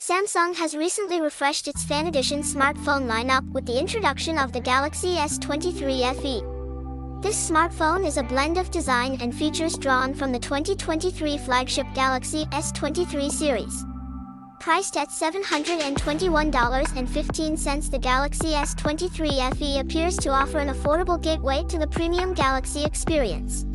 Samsung has recently refreshed its Fan Edition smartphone lineup with the introduction of the Galaxy S23 FE. This smartphone is a blend of design and features drawn from the 2023 flagship Galaxy S23 series. Priced at $721.15, the Galaxy S23 FE appears to offer an affordable gateway to the premium Galaxy experience.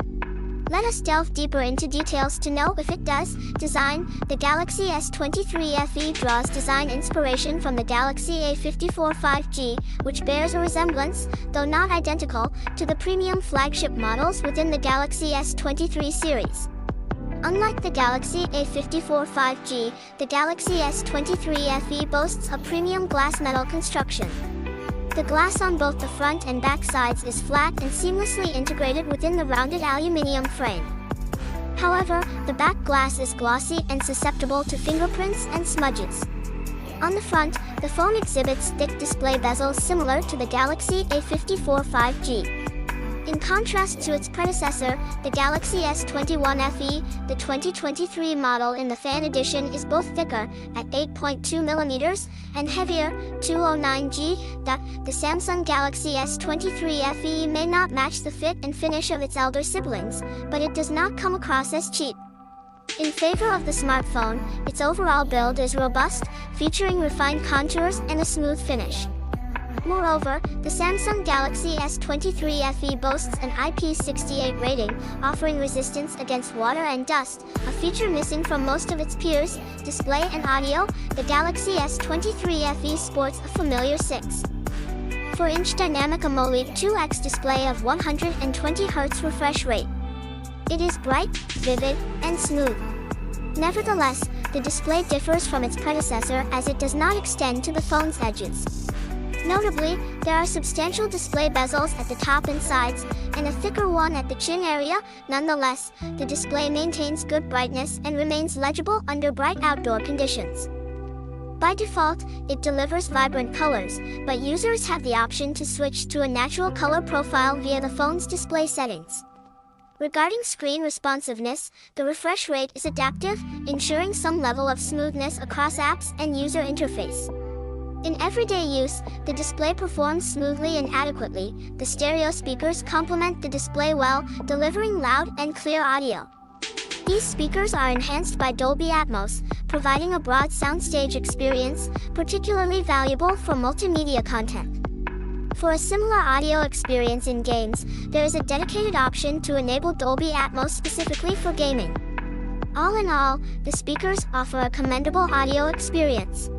Let us delve deeper into details to know if it does. Design. The Galaxy S23 FE draws design inspiration from the Galaxy A54 5G, which bears a resemblance, though not identical, to the premium flagship models within the Galaxy S23 series. Unlike the Galaxy A54 5G, the Galaxy S23 FE boasts a premium glass metal construction. The glass on both the front and back sides is flat and seamlessly integrated within the rounded aluminum frame. However, the back glass is glossy and susceptible to fingerprints and smudges. On the front, the phone exhibits thick display bezels similar to the Galaxy A54 5G. In contrast to its predecessor, the Galaxy S21 FE, the 2023 model in the Fan Edition is both thicker, at 8.2mm, and heavier, 209G. The Samsung Galaxy S23 FE may not match the fit and finish of its elder siblings, but it does not come across as cheap. In favor of the smartphone, its overall build is robust, featuring refined contours and a smooth finish. Moreover, the Samsung Galaxy S23 FE boasts an IP68 rating, offering resistance against water and dust, a feature missing from most of its peers. Display and audio. The Galaxy S23 FE sports a familiar 6.4-inch dynamic AMOLED 2X display of 120Hz refresh rate. It is bright, vivid, and smooth. Nevertheless, the display differs from its predecessor as it does not extend to the phone's edges. Notably, there are substantial display bezels at the top and sides, and a thicker one at the chin area. Nonetheless, the display maintains good brightness and remains legible under bright outdoor conditions. By default, it delivers vibrant colors, but users have the option to switch to a natural color profile via the phone's display settings. Regarding screen responsiveness, the refresh rate is adaptive, ensuring some level of smoothness across apps and user interface. In everyday use, the display performs smoothly and adequately. The stereo speakers complement the display well, delivering loud and clear audio. These speakers are enhanced by Dolby Atmos, providing a broad soundstage experience, particularly valuable for multimedia content. For a similar audio experience in games, there is a dedicated option to enable Dolby Atmos specifically for gaming. All in all, the speakers offer a commendable audio experience.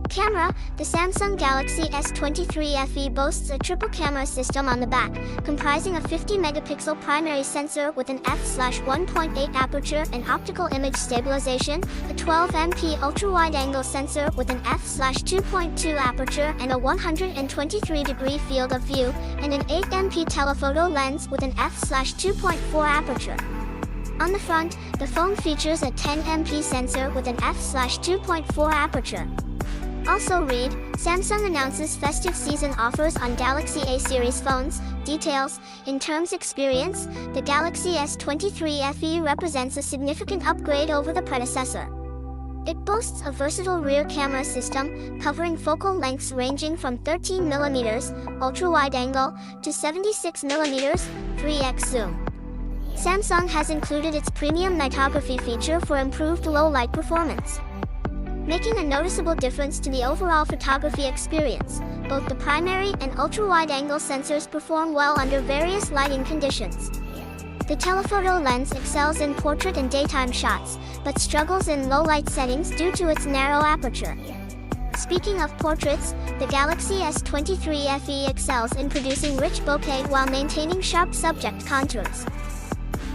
Camera. The Samsung Galaxy S23 FE boasts a triple camera system on the back, comprising a 50-megapixel primary sensor with an f/1.8 aperture and optical image stabilization, a 12MP ultra-wide-angle sensor with an f/2.2 aperture and a 123-degree field of view, and an 8MP telephoto lens with an f/2.4 aperture. On the front, the phone features a 10MP sensor with an f/2.4 aperture. Also read, Samsung announces festive season offers on Galaxy A series phones. Details. In terms experience, the Galaxy S23 FE represents a significant upgrade over the predecessor. It boasts a versatile rear camera system, covering focal lengths ranging from 13mm, ultra-wide-angle, to 76mm, 3x zoom. Samsung has included its premium nightography feature for improved low-light performance, making a noticeable difference to the overall photography experience. Both the primary and ultra-wide-angle sensors perform well under various lighting conditions. The telephoto lens excels in portrait and daytime shots, but struggles in low-light settings due to its narrow aperture. Speaking of portraits, the Galaxy S23 FE excels in producing rich bokeh while maintaining sharp subject contours.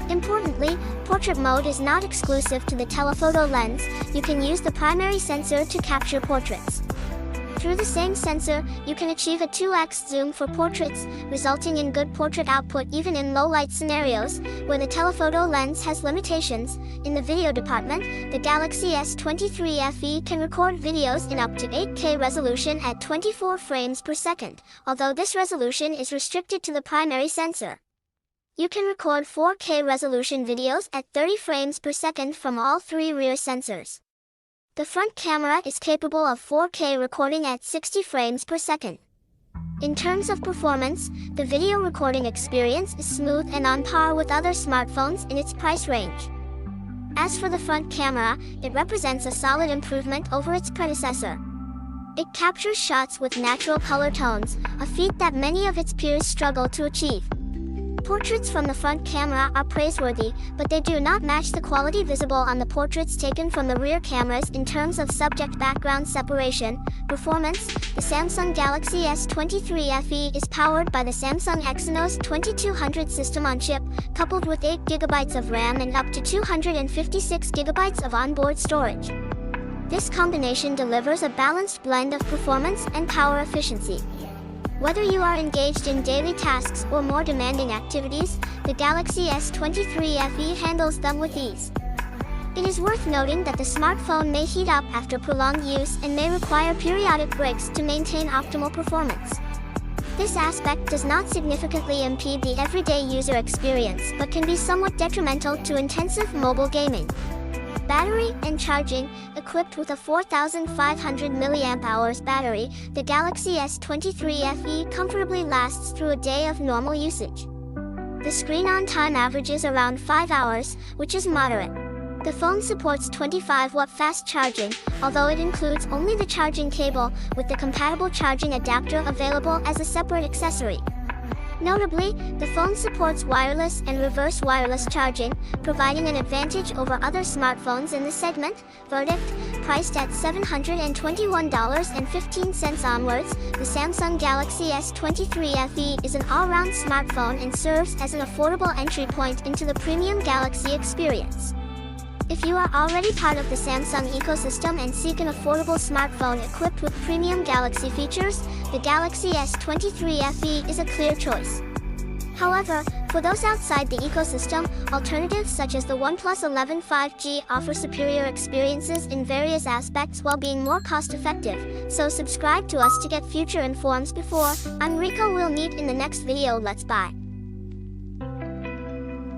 Importantly, portrait mode is not exclusive to the telephoto lens. You can use the primary sensor to capture portraits. Through the same sensor, you can achieve a 2x zoom for portraits, resulting in good portrait output even in low-light scenarios, where the telephoto lens has limitations. In the video department, the Galaxy S23 FE can record videos in up to 8K resolution at 24 frames per second, although this resolution is restricted to the primary sensor. You can record 4K resolution videos at 30 frames per second from all three rear sensors. The front camera is capable of 4K recording at 60 frames per second. In terms of performance, the video recording experience is smooth and on par with other smartphones in its price range. As for the front camera, it represents a solid improvement over its predecessor. It captures shots with natural color tones, a feat that many of its peers struggle to achieve. Portraits from the front camera are praiseworthy, but they do not match the quality visible on the portraits taken from the rear cameras in terms of subject-background separation. Performance: the Samsung Galaxy S23 FE is powered by the Samsung Exynos 2200 system-on-chip, coupled with 8GB of RAM and up to 256GB of onboard storage. This combination delivers a balanced blend of performance and power efficiency. Whether you are engaged in daily tasks or more demanding activities, the Galaxy S23 FE handles them with ease. It is worth noting that the smartphone may heat up after prolonged use and may require periodic breaks to maintain optimal performance. This aspect does not significantly impede the everyday user experience but can be somewhat detrimental to intensive mobile gaming. Battery and charging: equipped with a 4,500 mAh battery, the Galaxy S23 FE comfortably lasts through a day of normal usage. The screen-on time averages around 5 hours, which is moderate. The phone supports 25-watt fast charging, although it includes only the charging cable, with the compatible charging adapter available as a separate accessory. Notably, the phone supports wireless and reverse wireless charging, providing an advantage over other smartphones in the segment. Verdict: priced at $721.15 onwards, the Samsung Galaxy S23 FE is an all-round smartphone and serves as an affordable entry point into the premium Galaxy experience. If you are already part of the Samsung ecosystem and seek an affordable smartphone equipped with premium Galaxy features, the Galaxy S23 FE is a clear choice. However, for those outside the ecosystem, alternatives such as the OnePlus 11 5G offer superior experiences in various aspects while being more cost-effective, so subscribe to us to get future informs before. I'm Rico. We'll meet in the next video. Let's buy.